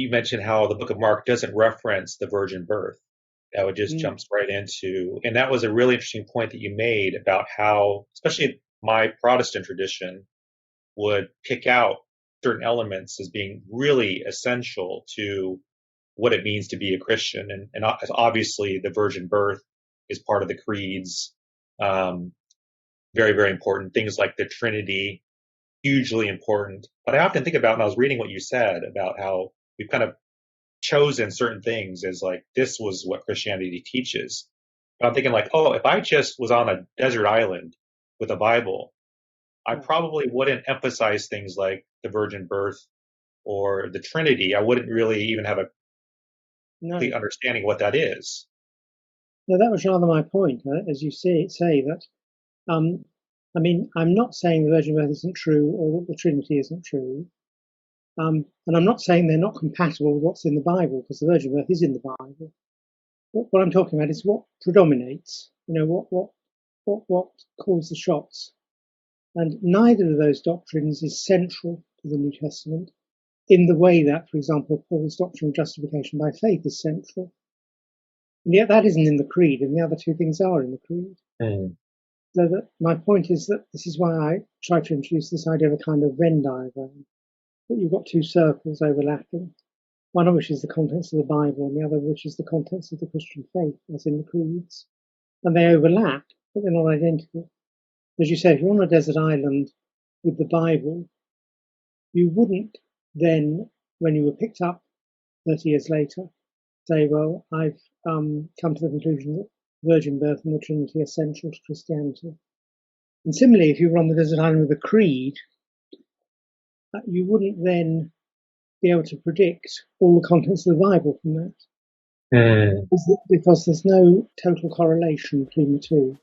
you mentioned how the book of Mark doesn't reference the virgin birth. That would just Mm. jumps right into, and that was a really interesting point that you made about how, especially my Protestant tradition, would pick out certain elements as being really essential to what it means to be a Christian. And obviously the virgin birth is part of the creeds. Um, very, very important. Things like the Trinity, hugely important. But I often think about, and I was reading what you said about how we've kind of chosen certain things as like, this was what Christianity teaches. But I'm thinking like, oh, if I just was on a desert island with a Bible, I Yeah. probably wouldn't emphasize things like the virgin birth or the Trinity. I wouldn't really even have a No, complete understanding what that is. no, that was rather my point, as you say that. Um, I mean, I'm not saying the virgin birth isn't true or that the Trinity isn't true. And I'm not saying they're not compatible with what's in the Bible, because the virgin birth is in the Bible. What I'm talking about is what predominates. What calls the shots. And neither of those doctrines is central to the New Testament in the way that, for example, Paul's doctrine of justification by faith is central. And yet that isn't in the creed, and the other two things are in the creed. Mm. So that my point is that this is why I try to introduce this idea of a kind of Venn diagram. That you've got two circles overlapping, one of which is the contents of the Bible, and the other of which is the contents of the Christian faith, as in the creeds. And they overlap, but they're not identical. As you say, if you're on a desert island with the Bible, you wouldn't then, when you were picked up 30 years later, say, well, I've come to the conclusion that virgin birth and the Trinity are central to Christianity. And similarly, if you were on the desert island with a creed, you wouldn't then be able to predict all the contents of the Bible from that. Mm. Because there's no total correlation between the two.